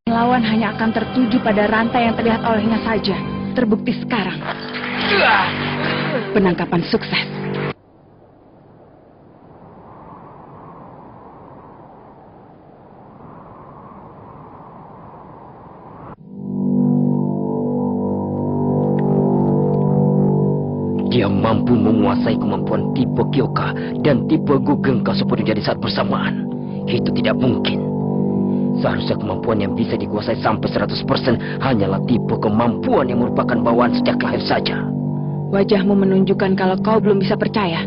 Lawan hanya akan tertuju pada rantai yang terlihat olehnya saja. Terbukti sekarang. Penangkapan sukses. Dia mampu menguasai kemampuan tipe Kyoka dan tipe Gugeng Kasopodija di saat bersamaan. Itu tidak mungkin. Seharusnya kemampuan yang bisa dikuasai sampai 100% hanyalah tipe kemampuan yang merupakan bawaan sejak lahir saja. Wajahmu menunjukkan kalau kau belum bisa percaya.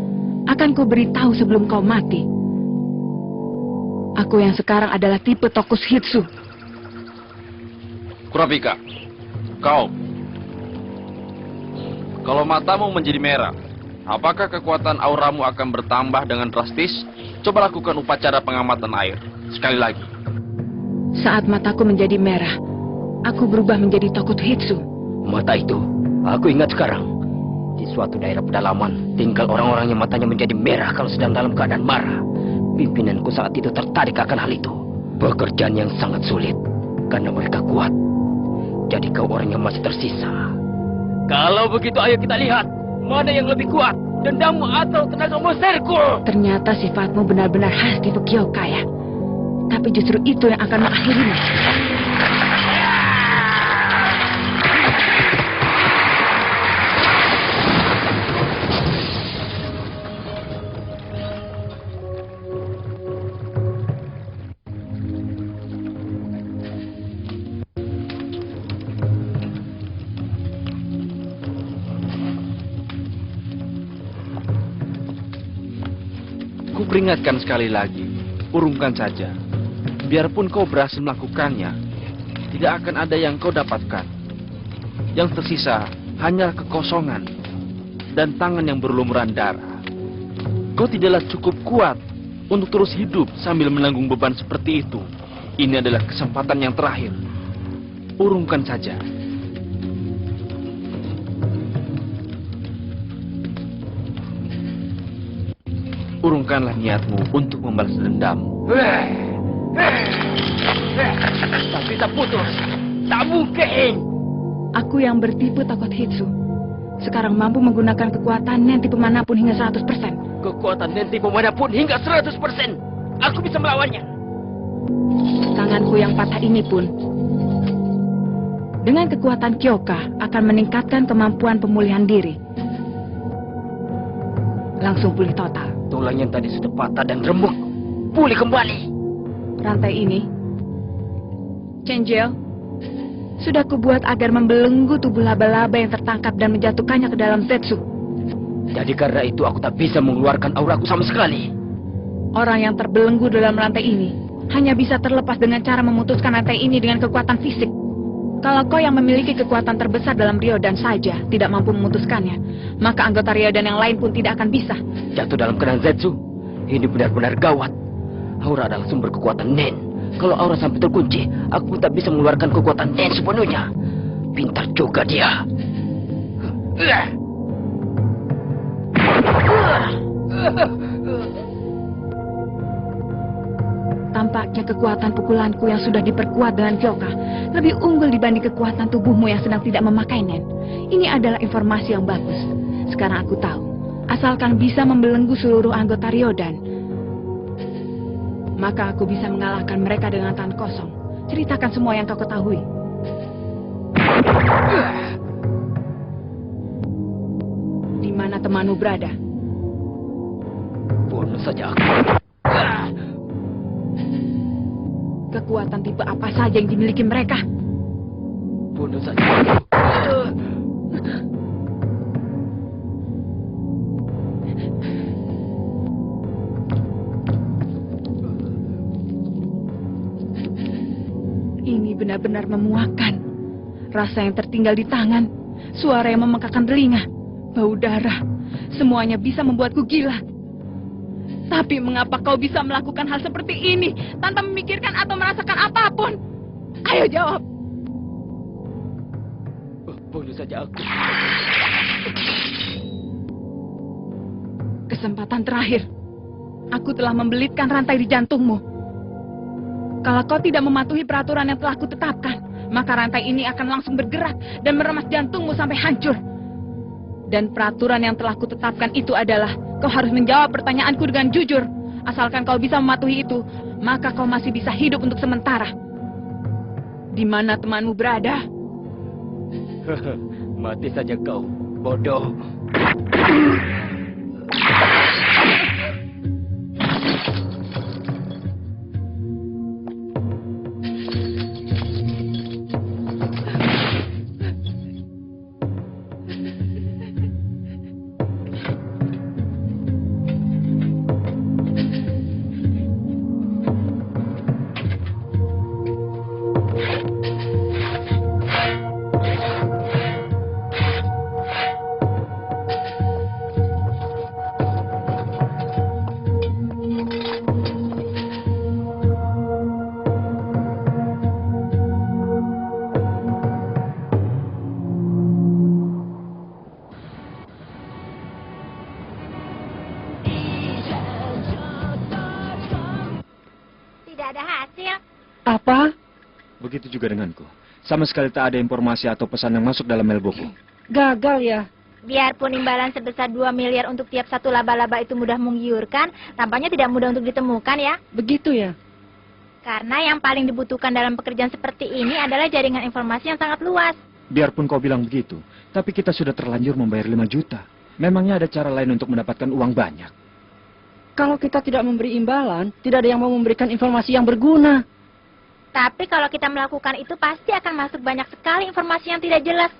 Akan ku beritahu sebelum kau mati. Aku yang sekarang adalah tipe Tokushitsu. Kurapika, kau. Kalau matamu menjadi merah, apakah kekuatan auramu akan bertambah dengan drastis? Coba lakukan upacara pengamatan air. Sekali lagi. Saat mataku menjadi merah, aku berubah menjadi Tokushitsu. Mata itu, aku ingat sekarang. Di suatu daerah pedalaman, tinggal orang-orang yang matanya menjadi merah kalau sedang dalam keadaan marah. Pimpinanku saat itu tertarik akan hal itu. Pekerjaan yang sangat sulit, karena mereka kuat. Jadi kau orang yang masih tersisa. Kalau begitu ayo kita lihat, mana yang lebih kuat, dendammu atau tenaga monsterku. Ternyata sifatmu benar-benar khas tipe Kyoka ya. Tapi justru itu yang akan mengakhirimu. Ku peringatkan sekali lagi, urungkan saja. Biarpun kau berhasil melakukannya, tidak akan ada yang kau dapatkan. Yang tersisa hanyalah kekosongan dan tangan yang berlumuran darah. Kau tidaklah cukup kuat untuk terus hidup sambil menanggung beban seperti itu. Ini adalah kesempatan yang terakhir. Urungkan saja. Urungkanlah niatmu untuk membalas dendam. Tak bisa putus, tak mungkin. Aku yang bertipe Tokushitsu sekarang mampu menggunakan kekuatan nen tipe manapun hingga 100%. Kekuatan nen tipe manapun hingga 100%. Aku bisa melawannya. Tanganku yang patah ini pun dengan kekuatan Kyoka akan meningkatkan kemampuan pemulihan diri. Langsung pulih total. Tulang yang tadi sudah patah dan remuk pulih kembali. Rantai ini, Chenjel, sudah kubuat agar membelenggu tubuh laba-laba yang tertangkap dan menjatuhkannya ke dalam Zetsu. Jadi karena itu aku tak bisa mengeluarkan auraku sama sekali. Orang yang terbelenggu dalam rantai ini hanya bisa terlepas dengan cara memutuskan rantai ini dengan kekuatan fisik. Kalau kau yang memiliki kekuatan terbesar dalam Ryodan saja tidak mampu memutuskannya, maka anggota Ryodan yang lain pun tidak akan bisa. Jatuh dalam keadaan Zetsu, ini benar-benar gawat. Aura adalah sumber kekuatan nen. Kalau aura sampai terkunci, aku tak bisa mengeluarkan kekuatan nen sepenuhnya. Pintar juga dia. Tampaknya kekuatan pukulanku yang sudah diperkuat dengan Kyoka lebih unggul dibanding kekuatan tubuhmu yang sedang tidak memakai nen. Ini adalah informasi yang bagus. Sekarang aku tahu, asalkan bisa membelenggu seluruh anggota Ryodan, maka aku bisa mengalahkan mereka dengan tangan kosong. Ceritakan semua yang kau ketahui. Di mana temanmu berada? Bunuh saja aku. Kekuatan tipe apa saja yang dimiliki mereka? Bunuh saja aku. Ini benar-benar memuakkan. Rasa yang tertinggal di tangan, suara yang memekakan telinga, bau darah, semuanya bisa membuatku gila. Tapi mengapa kau bisa melakukan hal seperti ini tanpa memikirkan atau merasakan apapun? Ayo jawab. Bunuh saja aku. Kesempatan terakhir. Aku telah membelitkan rantai di jantungmu. Kalau kau tidak mematuhi peraturan yang telah kutetapkan, maka rantai ini akan langsung bergerak dan meremas jantungmu sampai hancur. Dan peraturan yang telah kutetapkan itu adalah kau harus menjawab pertanyaanku dengan jujur. Asalkan kau bisa mematuhi itu, maka kau masih bisa hidup untuk sementara. Di mana temanmu berada? Mati saja kau, bodoh. Tidak ada hasil. Apa? Begitu juga denganku. Sama sekali tak ada informasi atau pesan yang masuk dalam mailboxku. Gagal ya? Biarpun imbalan sebesar 2 miliar untuk tiap satu laba-laba itu mudah menggiurkan, tampaknya tidak mudah untuk ditemukan ya. Begitu ya? Karena yang paling dibutuhkan dalam pekerjaan seperti ini adalah jaringan informasi yang sangat luas. Biarpun kau bilang begitu, tapi kita sudah terlanjur membayar 5 juta. Memangnya ada cara lain untuk mendapatkan uang banyak? Kalau kita tidak memberi imbalan, tidak ada yang mau memberikan informasi yang berguna. Tapi kalau kita melakukan itu pasti akan masuk banyak sekali informasi yang tidak jelas.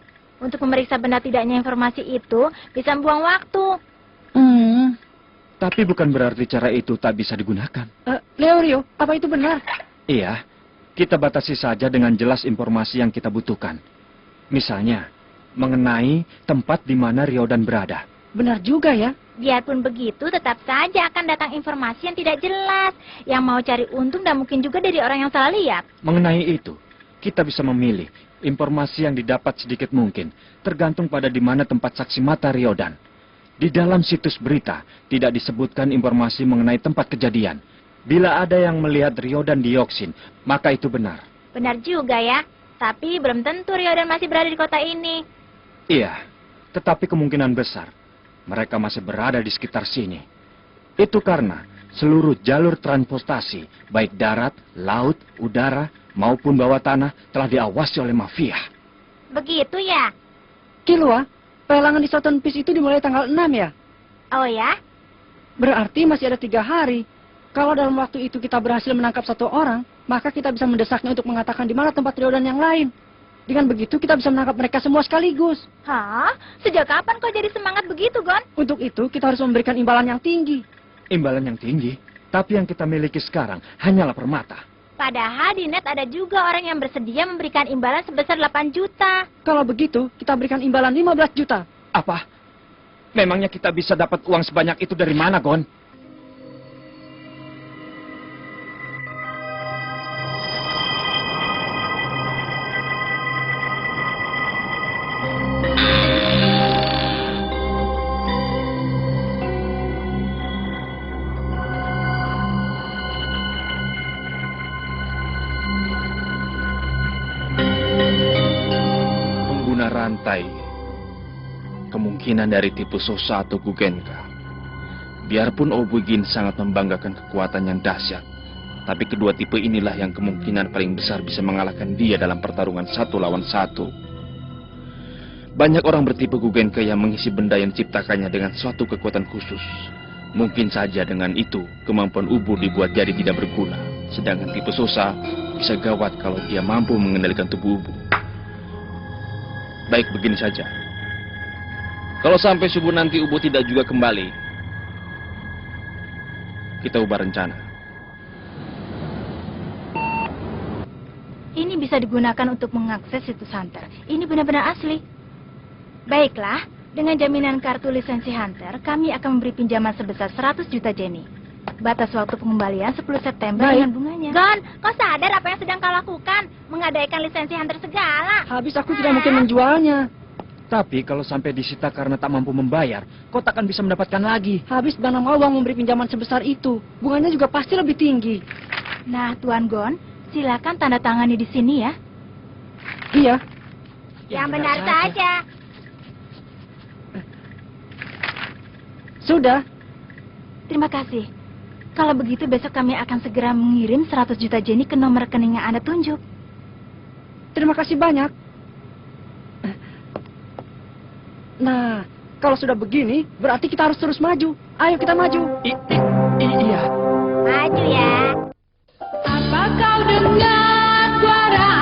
Untuk memeriksa benar tidaknya informasi itu bisa membuang waktu. Tapi bukan berarti cara itu tak bisa digunakan. Leorio, apa itu benar? Iya, kita batasi saja dengan jelas informasi yang kita butuhkan. Misalnya, mengenai tempat di mana Ryodan berada. Benar juga ya. Biarpun begitu, tetap saja akan datang informasi yang tidak jelas. Yang mau cari untung dan mungkin juga dari orang yang salah lihat. Mengenai itu, kita bisa memilih informasi yang didapat sedikit mungkin, tergantung pada di mana tempat saksi mata Ryodan. Di dalam situs berita, tidak disebutkan informasi mengenai tempat kejadian. Bila ada yang melihat Ryodan dioksin, maka itu benar. Benar juga ya. Tapi belum tentu Ryodan masih berada di kota ini. Iya, tetapi kemungkinan besar mereka masih berada di sekitar sini. Itu karena seluruh jalur transportasi, baik darat, laut, udara, maupun bawah tanah telah diawasi oleh mafia. Begitu ya? Kilua, pelelangan di Southern Peace itu dimulai tanggal 6 ya? Oh ya? Berarti masih ada 3 hari. Kalau dalam waktu itu kita berhasil menangkap 1 orang, maka kita bisa mendesaknya untuk mengatakan di mana tempat Ryodan yang lain. Dengan begitu kita bisa menangkap mereka semua sekaligus. Hah? Sejak kapan kau jadi semangat begitu, Gon? Untuk itu kita harus memberikan imbalan yang tinggi. Imbalan yang tinggi, tapi yang kita miliki sekarang hanyalah permata. Padahal di net ada juga orang yang bersedia memberikan imbalan sebesar 8 juta. Kalau begitu, kita berikan imbalan 15 juta. Apa? Memangnya kita bisa dapat uang sebanyak itu dari mana, Gon? Rantai, kemungkinan dari tipe Sosa atau Gugenka. Biarpun Obugin sangat membanggakan kekuatan yang dahsyat, tapi kedua tipe inilah yang kemungkinan paling besar bisa mengalahkan dia dalam pertarungan 1 lawan 1. Banyak orang bertipe Gugenka yang mengisi benda yang diciptakannya dengan suatu kekuatan khusus. Mungkin saja dengan itu, kemampuan Ubur dibuat jadi tidak berguna. Sedangkan tipe Sosa bisa gawat kalau dia mampu mengendalikan tubuh Ubur. Baik, begini saja. Kalau sampai subuh nanti Ubo tidak juga kembali, kita ubah rencana. Ini bisa digunakan untuk mengakses situs Hunter. Ini benar-benar asli. Baiklah, dengan jaminan kartu lisensi Hunter, kami akan memberi pinjaman sebesar 100 juta Jenny. Batas waktu pengembalian 10 September Baik. dengan bunganya. Gon, kau sadar apa yang sedang kau lakukan? Menggadaikan lisensi Hunter segala. Habis aku tidak mungkin menjualnya. Tapi kalau sampai disita karena tak mampu membayar, kau takkan bisa mendapatkan lagi. Habis mana mau uang memberi pinjaman sebesar itu. Bunganya juga pasti lebih tinggi. Nah, Tuan Gon, Silakan tanda tangani di sini ya. Iya. Yang benar saja. Sudah. Terima kasih. Kalau begitu besok kami akan segera mengirim 100 juta Jenny ke nomor rekening yang Anda tunjuk. Terima kasih banyak. Nah, kalau sudah begini, berarti kita harus terus maju. Ayo kita maju. Iya. Maju ya. Apa kau dengar suara